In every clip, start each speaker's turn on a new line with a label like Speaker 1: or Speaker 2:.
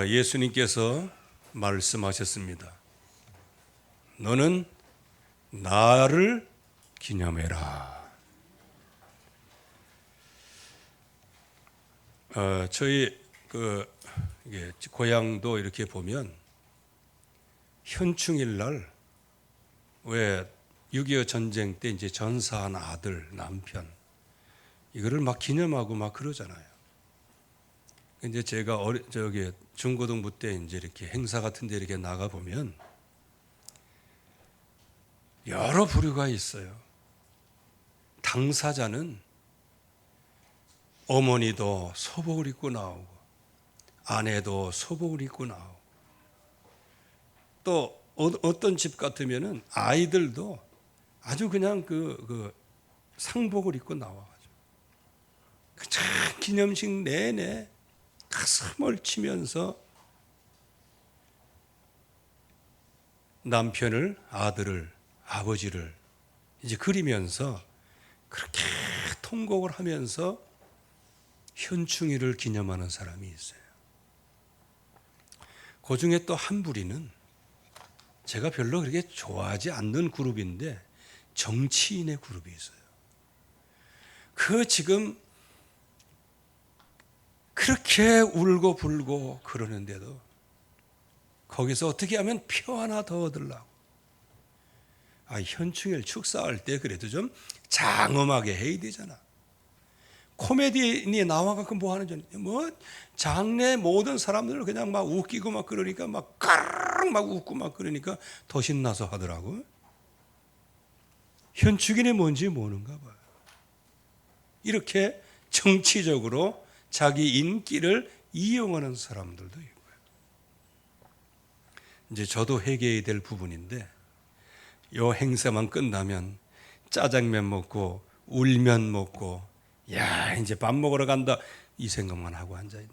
Speaker 1: 예수님께서 말씀하셨습니다. 너는 나를 기념해라. 저희 이게 고향도 이렇게 보면 현충일 날 왜 6.25 전쟁 때 이제 전사한 아들, 남편 이거를 막 기념하고 막 그러잖아요. 이제 제가 중고등부 때 이제 이렇게 행사 같은 데 이렇게 나가 보면 여러 부류가 있어요. 당사자는 어머니도 소복을 입고 나오고 아내도 소복을 입고 나오고 또 어떤 집 같으면은 아이들도 아주 그냥 그 상복을 입고 나와가지고 그 기념식 내내 가슴을 치면서 남편을, 아들을, 아버지를 이제 그리면서 그렇게 통곡을 하면서 현충일을 기념하는 사람이 있어요. 그 중에 또 한 부리는 제가 별로 그렇게 좋아하지 않는 그룹인데 정치인의 그룹이 있어요. 지금 그렇게 울고 불고 그러는데도 거기서 어떻게 하면 표 하나 더 얻으려고. 현충일 축사할 때 그래도 좀 장엄하게 해야 되잖아. 코미디언이 나와갖고 뭐 하는 줄, 장래 모든 사람들을 그냥 막 웃기고 막 그러니까 막 까르르 막 웃고 막 그러니까 더 신나서 하더라고. 현충일이 뭔지 모르는가 봐요. 이렇게 정치적으로 자기 인기를 이용하는 사람들도 있고요. 이제 저도 회개해야 될 부분인데 요 행사만 끝나면 짜장면 먹고 울면 먹고 야 이제 밥 먹으러 간다 이 생각만 하고 앉아있는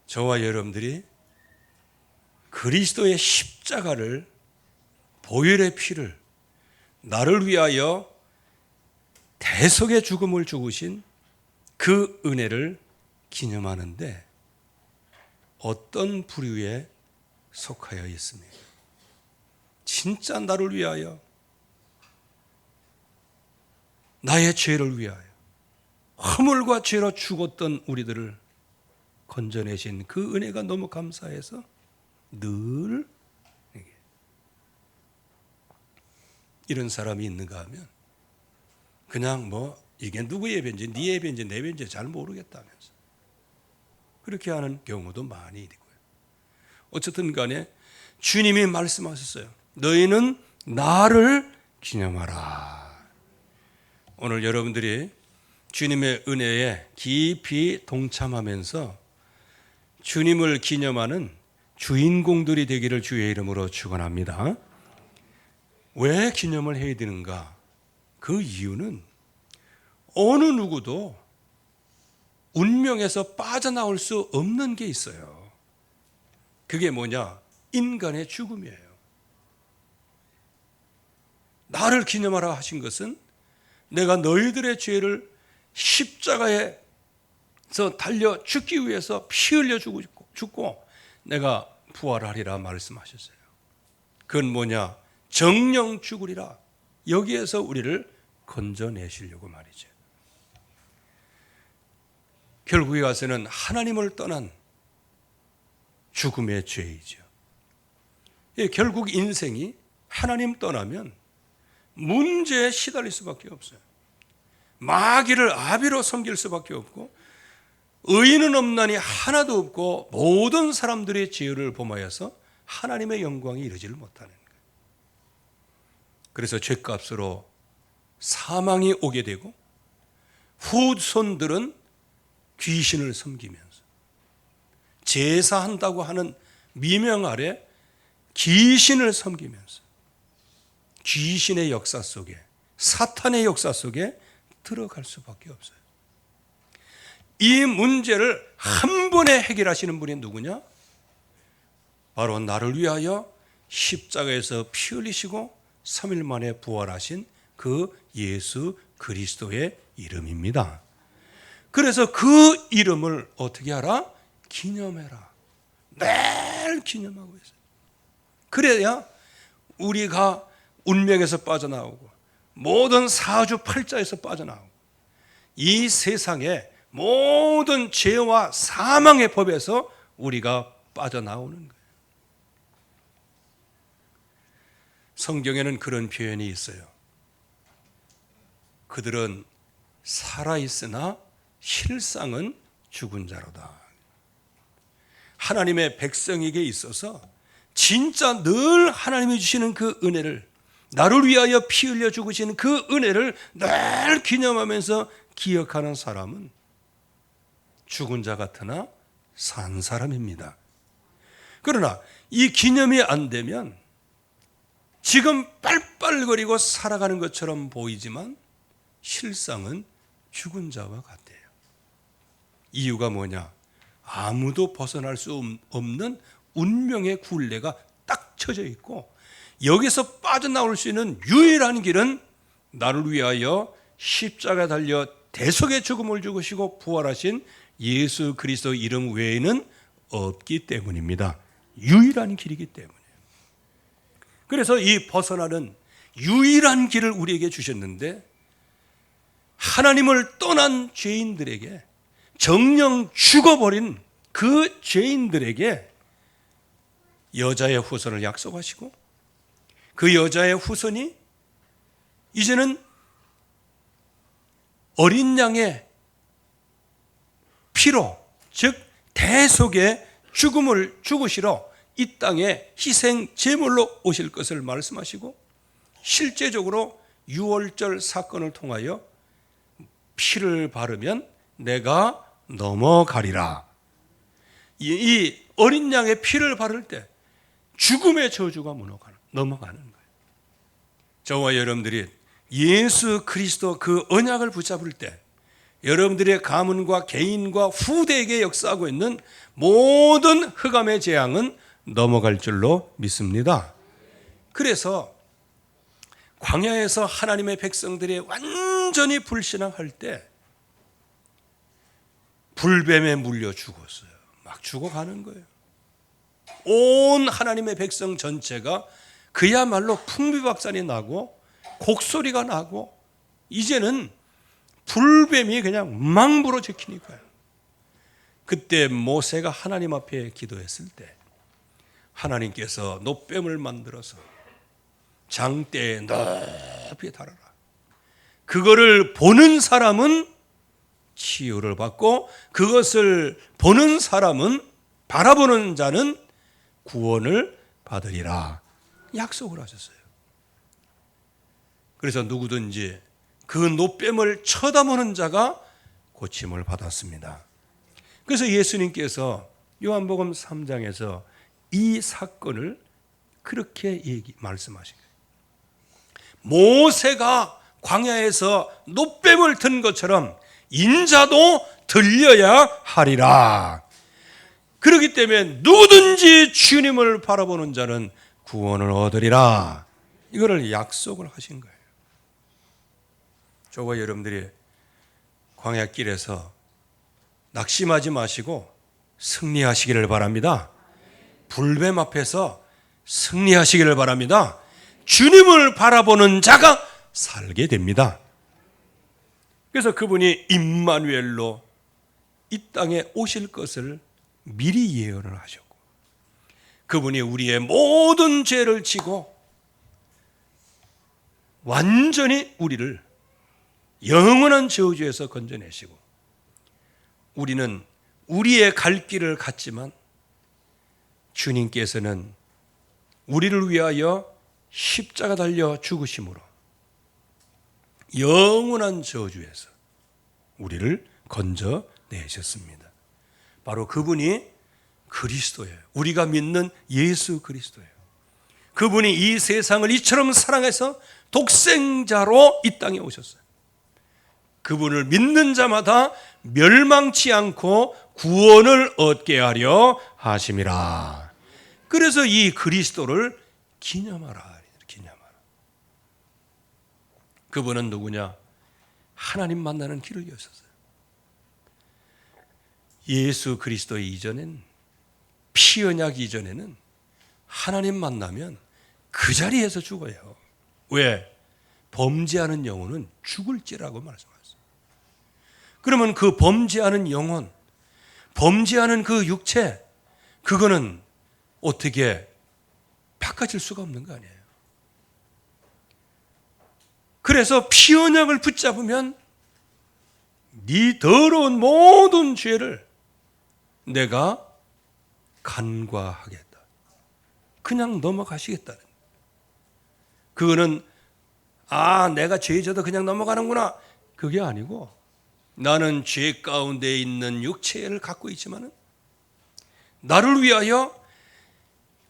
Speaker 1: 저와 여러분들이 그리스도의 십자가를 보혈의 피를 나를 위하여 대속의 죽음을 죽으신 그 은혜를 기념하는데 어떤 부류에 속하여 있습니까? 진짜 나를 위하여 나의 죄를 위하여 허물과 죄로 죽었던 우리들을 건져내신 그 은혜가 너무 감사해서 늘 이런 사람이 있는가 하면 그냥 이게 누구의 예배인지 네 예배인지 내 예배인지 잘 모르겠다면서 그렇게 하는 경우도 많이 있고요. 어쨌든 간에 주님이 말씀하셨어요. 너희는 나를 기념하라. 오늘 여러분들이 주님의 은혜에 깊이 동참하면서 주님을 기념하는 주인공들이 되기를 주의 이름으로 축원합니다. 왜 기념을 해야 되는가? 그 이유는 어느 누구도 운명에서 빠져나올 수 없는 게 있어요. 그게 뭐냐? 인간의 죽음이에요. 나를 기념하라 하신 것은 내가 너희들의 죄를 십자가에서 달려 죽기 위해서 피 흘려 죽고 내가 부활하리라 말씀하셨어요. 그건 뭐냐? 정령 죽으리라. 여기에서 우리를 건져내시려고 말이죠. 결국에 가서는 하나님을 떠난 죽음의 죄이죠. 결국 인생이 하나님 떠나면 문제에 시달릴 수밖에 없어요. 마귀를 아비로 섬길 수밖에 없고 의인은 없나니 하나도 없고 모든 사람들의 죄를 범하여서 하나님의 영광이 이루지를 못하는 거예요. 그래서 죄값으로 사망이 오게 되고 후손들은 귀신을 섬기면서 제사한다고 하는 미명 아래 귀신을 섬기면서 귀신의 역사 속에 사탄의 역사 속에 들어갈 수밖에 없어요. 이 문제를 한 번에 해결하시는 분이 누구냐? 바로 나를 위하여 십자가에서 피 흘리시고 3일 만에 부활하신 그 예수 그리스도의 이름입니다. 그래서 그 이름을 어떻게 하라? 기념해라. 매일 기념하고 있어요. 그래야 우리가 운명에서 빠져나오고 모든 사주팔자에서 빠져나오고 이 세상의 모든 죄와 사망의 법에서 우리가 빠져나오는 거예요. 성경에는 그런 표현이 있어요. 그들은 살아있으나 실상은 죽은 자로다. 하나님의 백성에게 있어서 진짜 늘 하나님이 주시는 그 은혜를, 나를 위하여 피 흘려 죽으시는 그 은혜를 늘 기념하면서 기억하는 사람은 죽은 자 같으나 산 사람입니다. 그러나 이 기념이 안 되면 지금 빨빨거리고 살아가는 것처럼 보이지만 실상은 죽은 자와 같아요. 이유가 뭐냐? 아무도 벗어날 수 없는 운명의 굴레가 딱 쳐져 있고 여기서 빠져나올 수 있는 유일한 길은 나를 위하여 십자가 달려 대속의 죽음을 죽으시고 부활하신 예수 그리스도 이름 외에는 없기 때문입니다. 유일한 길이기 때문이에요. 그래서 이 벗어나는 유일한 길을 우리에게 주셨는데 하나님을 떠난 죄인들에게, 정녕 죽어버린 그 죄인들에게 여자의 후손을 약속하시고 그 여자의 후손이 이제는 어린 양의 피로, 즉 대속의 죽음을 죽으시러 이 땅에 희생 제물로 오실 것을 말씀하시고 실제적으로 유월절 사건을 통하여 피를 바르면 내가 넘어가리라. 이 어린 양의 피를 바를 때 죽음의 저주가 넘어가는 거예요. 저와 여러분들이 예수 그리스도 그 언약을 붙잡을 때 여러분들의 가문과 개인과 후대에게 역사하고 있는 모든 흑암의 재앙은 넘어갈 줄로 믿습니다. 그래서 광야에서 하나님의 백성들이 완전히 불신앙할 때 불뱀에 물려 죽었어요. 막 죽어가는 거예요. 온 하나님의 백성 전체가 그야말로 풍비박산이 나고 곡소리가 나고 이제는 불뱀이 그냥 망부로 지키니까요. 그때 모세가 하나님 앞에 기도했을 때 하나님께서 놋뱀을 만들어서 장대에 높이 달아라. 그거를 보는 사람은 치유를 받고 그것을 보는 사람은, 바라보는 자는 구원을 받으리라 약속을 하셨어요. 그래서 누구든지 그 놋뱀을 쳐다보는 자가 고침을 받았습니다. 그래서 예수님께서 요한복음 3장에서 이 사건을 그렇게 말씀하신 거예요. 모세가 광야에서 놋뱀을 든 것처럼 인자도 들려야 하리라. 그렇기 때문에 누구든지 주님을 바라보는 자는 구원을 얻으리라. 이거를 약속을 하신 거예요. 저와 여러분들이 광야길에서 낙심하지 마시고 승리하시기를 바랍니다. 불뱀 앞에서 승리하시기를 바랍니다. 주님을 바라보는 자가 살게 됩니다. 그래서 그분이 임마누엘로 이 땅에 오실 것을 미리 예언을 하셨고 그분이 우리의 모든 죄를 지고 완전히 우리를 영원한 저주에서 건져내시고 우리는 우리의 갈 길을 갔지만 주님께서는 우리를 위하여 십자가 달려 죽으심으로 영원한 저주에서 우리를 건져내셨습니다. 바로 그분이 그리스도예요. 우리가 믿는 예수 그리스도예요. 그분이 이 세상을 이처럼 사랑해서 독생자로 이 땅에 오셨어요. 그분을 믿는 자마다 멸망치 않고 구원을 얻게 하려 하심이라. 그래서 이 그리스도를 기념하라. 기념하라. 그분은 누구냐? 하나님 만나는 길을 여셨어요. 예수 그리스도 이전엔, 피 언약 이전에는 하나님 만나면 그 자리에서 죽어요. 왜? 범죄하는 영혼은 죽을지라고 말씀하셨어요. 그러면 그 범죄하는 영혼, 범죄하는 그 육체, 그거는 어떻게 바꿔질 수가 없는 거 아니에요. 그래서 피 언약을 붙잡으면 네 더러운 모든 죄를 내가 간과하겠다. 그냥 넘어가시겠다는. 그거는 내가 죄 져도 그냥 넘어가는구나. 그게 아니고 나는 죄 가운데 있는 육체를 갖고 있지만은 나를 위하여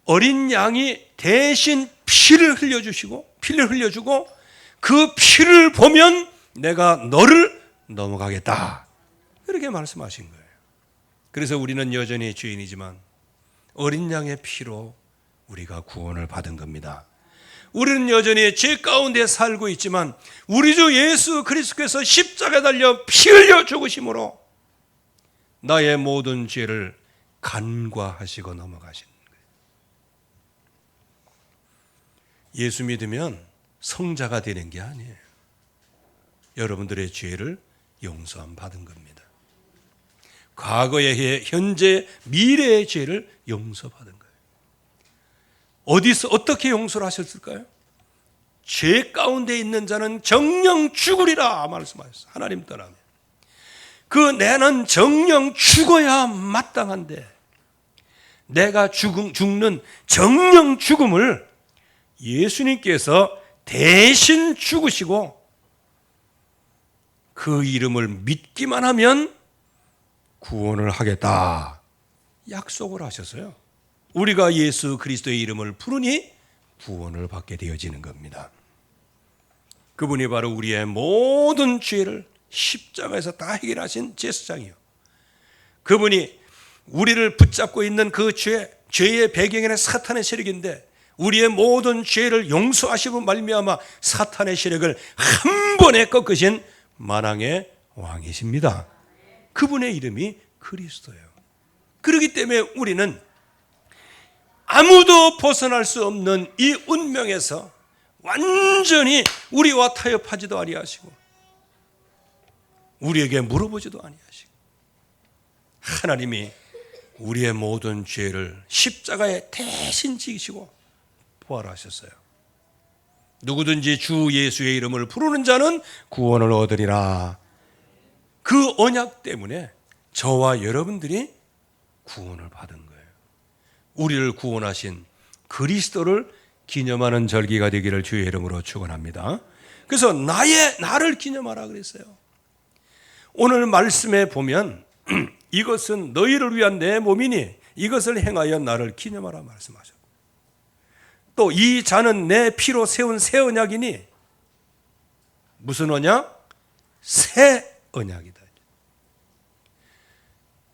Speaker 1: 어린 양이 대신 피를 흘려주고 그 피를 보면 내가 너를 넘어가겠다. 그렇게 말씀하신 거예요. 그래서 우리는 여전히 죄인이지만 어린 양의 피로 우리가 구원을 받은 겁니다. 우리는 여전히 죄 가운데 살고 있지만 우리 주 예수 그리스도께서 십자가에 달려 피 흘려 죽으심으로 나의 모든 죄를 간과하시고 넘어가시는 거예요. 예수 믿으면 성자가 되는 게 아니에요. 여러분들의 죄를 용서함 받은 겁니다. 과거의, 현재, 미래의 죄를 용서받은 거예요. 어디서 어떻게 용서를 하셨을까요? 죄 가운데 있는 자는 정령 죽으리라 말씀하셨어요. 하나님 떠나면. 나는 정령 죽어야 마땅한데 내가 죽는 정령 죽음을 예수님께서 대신 죽으시고 그 이름을 믿기만 하면 구원을 하겠다 약속을 하셨어요. 우리가 예수 그리스도의 이름을 부르니 구원을 받게 되어지는 겁니다. 그분이 바로 우리의 모든 죄를 십자가에서 다 해결하신 제사장이요. 그분이 우리를 붙잡고 있는 그 죄의 배경에는 사탄의 세력인데 우리의 모든 죄를 용서하시고 말미암아 사탄의 세력을 한 번에 꺾으신 만왕의 왕이십니다. 그분의 이름이 그리스도예요. 그렇기 때문에 우리는 아무도 벗어날 수 없는 이 운명에서 완전히 우리와 타협하지도 아니하시고 우리에게 물어보지도 아니하시고 하나님이 우리의 모든 죄를 십자가에 대신 지시고 부활하셨어요. 누구든지 주 예수의 이름을 부르는 자는 구원을 얻으리라. 그 언약 때문에 저와 여러분들이 구원을 받은 거예요. 우리를 구원하신 그리스도를 기념하는 절기가 되기를 주의 이름으로 축원합니다. 그래서 나를 기념하라 그랬어요. 오늘 말씀에 보면 이것은 너희를 위한 내 몸이니 이것을 행하여 나를 기념하라 말씀하셨고 또 이 잔은 내 피로 세운 새 언약이니 무슨 언약? 새 언약이다.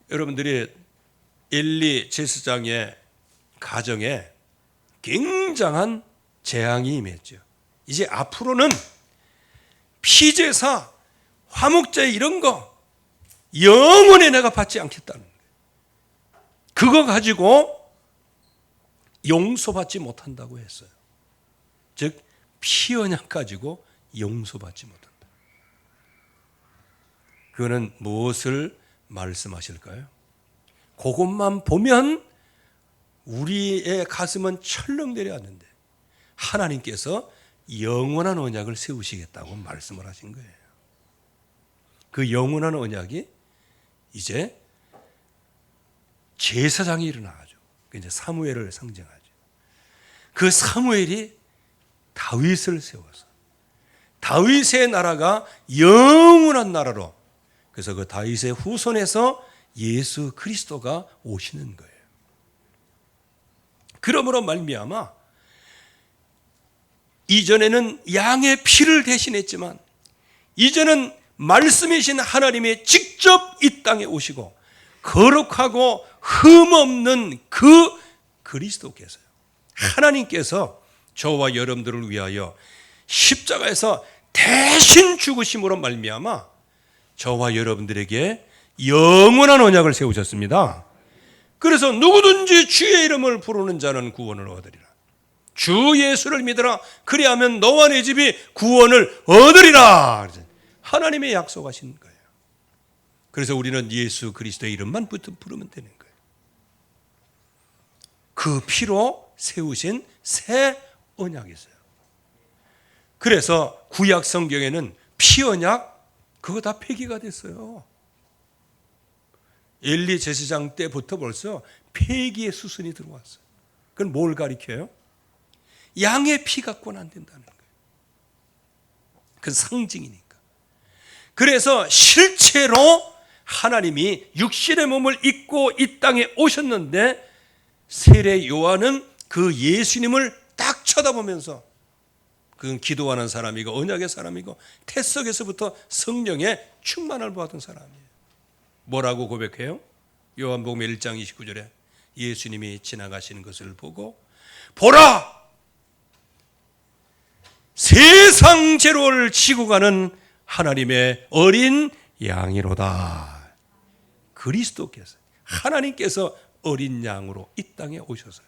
Speaker 1: 여러분들이 엘리 제사장의 가정에 굉장한 재앙이 임했죠. 이제 앞으로는 피제사, 화목제 이런 거 영원히 내가 받지 않겠다는 거예요. 그거 가지고 용서받지 못한다고 했어요. 즉 피 언약 가지고 용서받지 못한다. 그거는 무엇을 말씀하실까요? 그것만 보면 우리의 가슴은 철렁 내려앉는데 하나님께서 영원한 언약을 세우시겠다고 말씀을 하신 거예요. 그 영원한 언약이 이제 제사장이 일어나죠. 이제 사무엘을 상징하죠. 그 사무엘이 다윗을 세워서 다윗의 나라가 영원한 나라로, 그래서 그 다윗의 후손에서 예수 그리스도가 오시는 거예요. 그러므로 말미암아 이전에는 양의 피를 대신했지만 이제는 말씀이신 하나님이 직접 이 땅에 오시고 거룩하고 흠없는 그 그리스도께서요, 하나님께서 저와 여러분들을 위하여 십자가에서 대신 죽으심으로 말미암아 저와 여러분들에게 영원한 언약을 세우셨습니다. 그래서 누구든지 주의 이름을 부르는 자는 구원을 얻으리라. 주 예수를 믿으라. 그리하면 너와 네 집이 구원을 얻으리라. 하나님의 약속하신 거예요. 그래서 우리는 예수 그리스도의 이름만 부르면 되는 거예요. 그 피로 세우신 새 언약이었어요. 그래서 구약 성경에는 피 언약 그거 다 폐기가 됐어요. 엘리 제사장 때부터 벌써 폐기의 수순이 들어왔어요. 그건 뭘 가리켜요? 양의 피 갖고는 안 된다는 거예요. 그건 상징이니까. 그래서 실제로 하나님이 육신의 몸을 입고 이 땅에 오셨는데 세례 요한은 그 예수님을 딱 쳐다보면서, 그건 기도하는 사람이고 언약의 사람이고 태석에서부터 성령의 충만을 받은 사람이에요. 뭐라고 고백해요? 요한복음 1장 29절에 예수님이 지나가시는 것을 보고 보라! 세상 죄를 지고 가는 하나님의 어린 양이로다. 그리스도께서, 하나님께서 어린 양으로 이 땅에 오셔서요,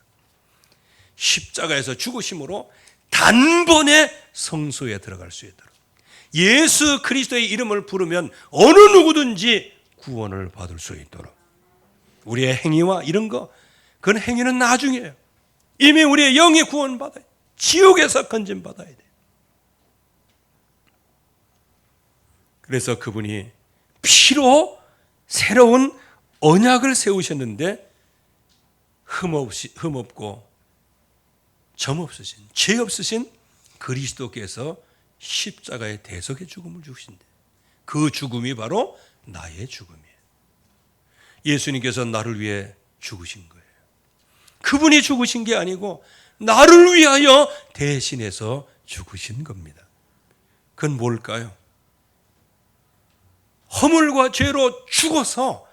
Speaker 1: 십자가에서 죽으심으로 단번에 성소에 들어갈 수 있도록, 예수 그리스도의 이름을 부르면 어느 누구든지 구원을 받을 수 있도록. 우리의 행위와 이런 거, 그건 행위는 나중이에요. 이미 우리의 영이 구원받아야 돼. 지옥에서 건진받아야 돼. 그래서 그분이 피로 새로운 언약을 세우셨는데 흠없고 점 없으신, 죄 없으신 그리스도께서 십자가의 대속의 죽음을 주신대. 그 죽음이 바로 나의 죽음이에요. 예수님께서 나를 위해 죽으신 거예요. 그분이 죽으신 게 아니고 나를 위하여 대신해서 죽으신 겁니다. 그건 뭘까요? 허물과 죄로 죽어서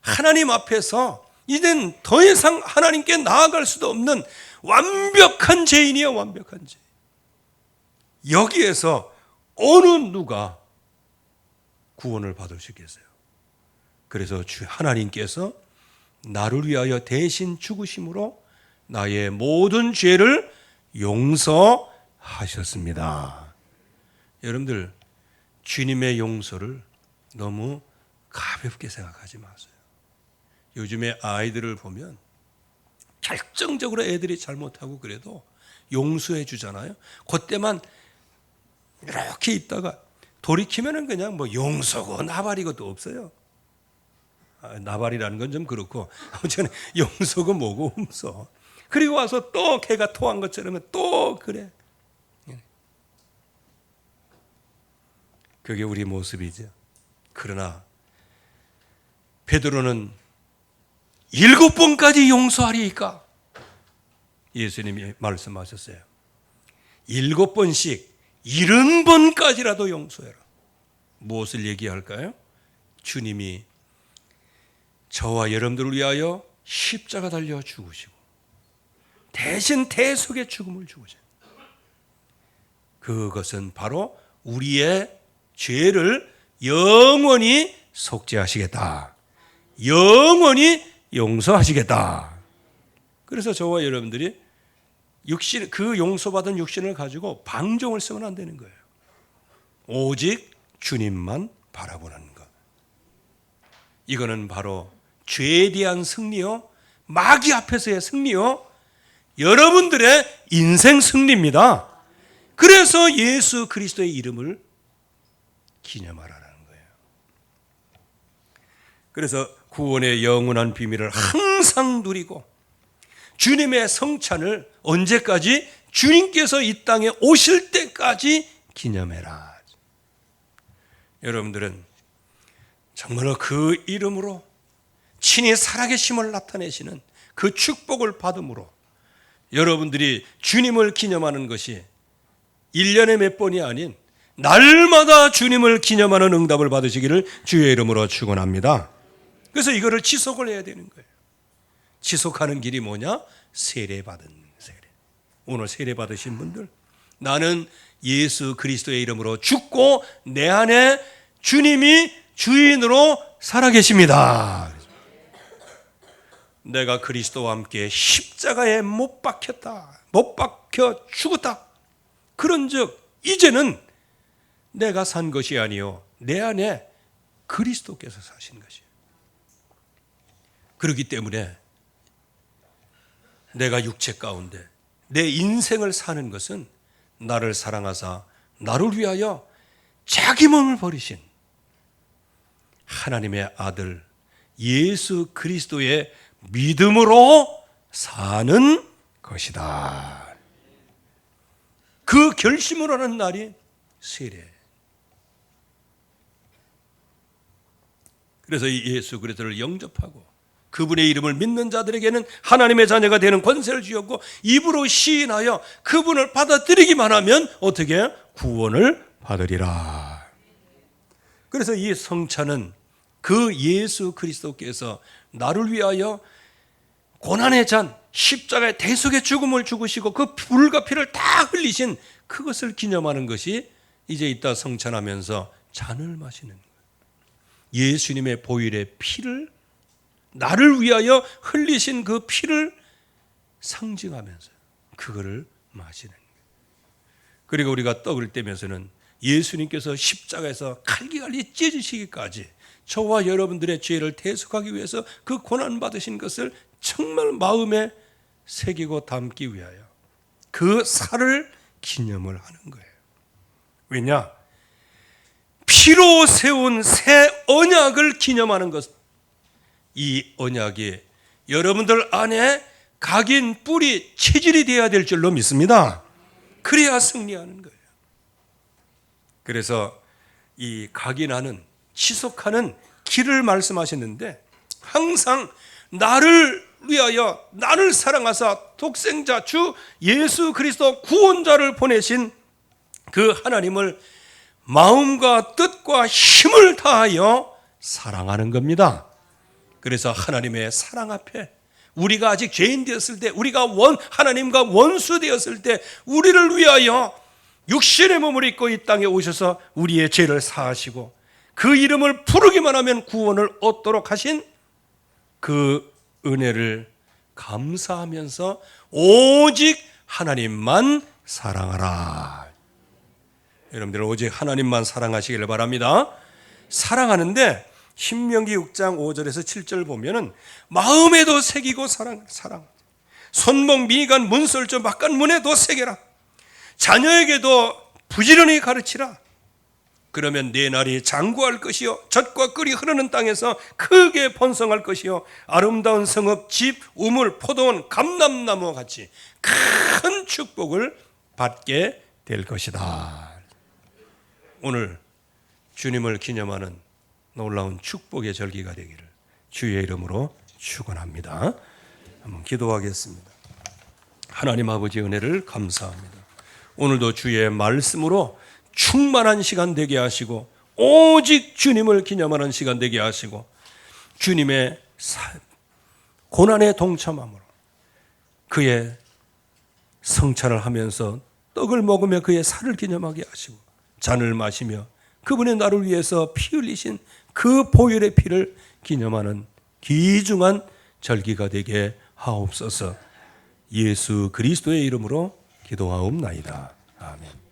Speaker 1: 하나님 앞에서 이젠 더 이상 하나님께 나아갈 수도 없는 완벽한 죄인이에요. 완벽한 죄. 여기에서 어느 누가 구원을 받을 수 있겠어요? 그래서 하나님께서 나를 위하여 대신 죽으심으로 나의 모든 죄를 용서하셨습니다. 여러분들, 주님의 용서를 너무 가볍게 생각하지 마세요. 요즘에 아이들을 보면 결정적으로 애들이 잘못하고 그래도 용서해 주잖아요. 그때만 이렇게 있다가 돌이키면은 그냥 뭐 용서고 나발이고도 없어요. 나발이라는 건 좀 그렇고 아무튼 용서고 뭐고 없어. 그리고 와서 또 걔가 토한 것처럼 또 그래. 그게 우리 모습이죠. 그러나 베드로는 7번까지 용서하리이까? 예수님이 말씀하셨어요. 7번씩 70번까지라도 용서해라. 무엇을 얘기할까요? 주님이 저와 여러분들을 위하여 십자가 달려 죽으시고 대신 대속의 죽음을 죽으셔요. 그것은 바로 우리의 죄를 영원히 속죄하시겠다. 영원히 용서하시겠다. 그래서 저와 여러분들이 육신, 그 용서받은 육신을 가지고 방종을 쓰면 안 되는 거예요. 오직 주님만 바라보는 것. 이거는 바로 죄에 대한 승리요, 마귀 앞에서의 승리요, 여러분들의 인생 승리입니다. 그래서 예수 그리스도의 이름을 기념하라는 거예요. 그래서 구원의 영원한 비밀을 항상 누리고 주님의 성찬을 언제까지? 주님께서 이 땅에 오실 때까지 기념해라. 여러분들은 정말로 그 이름으로 친히 살아계심을 나타내시는 그 축복을 받음으로 여러분들이 주님을 기념하는 것이 1년에 몇 번이 아닌 날마다 주님을 기념하는 응답을 받으시기를 주의 이름으로 축원합니다. 그래서 이거를 지속을 해야 되는 거예요. 지속하는 길이 뭐냐? 세례받은 세례. 오늘 세례받으신 분들, 나는 예수 그리스도의 이름으로 죽고 내 안에 주님이 주인으로 살아계십니다. 내가 그리스도와 함께 십자가에 못 박혔다, 못 박혀 죽었다. 그런즉 이제는 내가 산 것이 아니요 내 안에 그리스도께서 사신 것이에요. 그렇기 때문에 내가 육체 가운데 내 인생을 사는 것은 나를 사랑하사 나를 위하여 자기 몸을 버리신 하나님의 아들 예수 그리스도의 믿음으로 사는 것이다. 그 결심을 하는 날이 세례. 그래서 이 예수 그리스도를 영접하고 그분의 이름을 믿는 자들에게는 하나님의 자녀가 되는 권세를 주었고, 입으로 시인하여 그분을 받아들이기만 하면 어떻게? 구원을 받으리라. 그래서 이 성찬은 그 예수 그리스도께서 나를 위하여 고난의 잔, 십자가의 대속의 죽음을 죽으시고 그 불과 피를 다 흘리신 그것을 기념하는 것이 이제 이따 성찬하면서 잔을 마시는 거예요. 예수님의 보혈의 피를, 나를 위하여 흘리신 그 피를 상징하면서 그거를 마시는 거예요. 그리고 우리가 떡을 떼면서는 예수님께서 십자가에서 칼기갈리 찢으시기까지 저와 여러분들의 죄를 대속하기 위해서 그 고난받으신 것을 정말 마음에 새기고 담기 위하여 그 살을 기념을 하는 거예요. 왜냐? 피로 세운 새 언약을 기념하는 것. 이 언약이 여러분들 안에 각인, 뿌리, 체질이 되어야 될 줄로 믿습니다. 그래야 승리하는 거예요. 그래서 이 각인하는, 지속하는 길을 말씀하셨는데, 항상 나를 위하여 나를 사랑하사 독생자 주 예수 그리스도 구원자를 보내신 그 하나님을 마음과 뜻과 힘을 다하여 사랑하는 겁니다. 그래서 하나님의 사랑 앞에 우리가 아직 죄인 되었을 때, 우리가 하나님과 원수 되었을 때 우리를 위하여 육신의 몸을 입고 이 땅에 오셔서 우리의 죄를 사하시고 그 이름을 부르기만 하면 구원을 얻도록 하신 그 은혜를 감사하면서 오직 하나님만 사랑하라. 여러분들 오직 하나님만 사랑하시기를 바랍니다. 사랑하는데 신명기 6장 5절에서 7절 보면은 마음에도 새기고 사랑. 손목 미간 문설주 막간문에도 새겨라. 자녀에게도 부지런히 가르치라. 그러면 네 날이 장구할 것이요 젖과 꿀이 흐르는 땅에서 크게 번성할 것이요 아름다운 성읍, 집, 우물, 포도원, 감람나무와 같이 큰 축복을 받게 될 것이다. 오늘 주님을 기념하는 놀라운 축복의 절기가 되기를 주의 이름으로 축원합니다. 한번 기도하겠습니다. 하나님 아버지 은혜를 감사합니다. 오늘도 주의 말씀으로 충만한 시간 되게 하시고 오직 주님을 기념하는 시간 되게 하시고 주님의 고난에 동참함으로 그의 성찬을 하면서 떡을 먹으며 그의 살을 기념하게 하시고 잔을 마시며 그분의 나를 위해서 피 흘리신 그 보혈의 피를 기념하는 귀중한 절기가 되게 하옵소서. 예수 그리스도의 이름으로 기도하옵나이다. 아멘.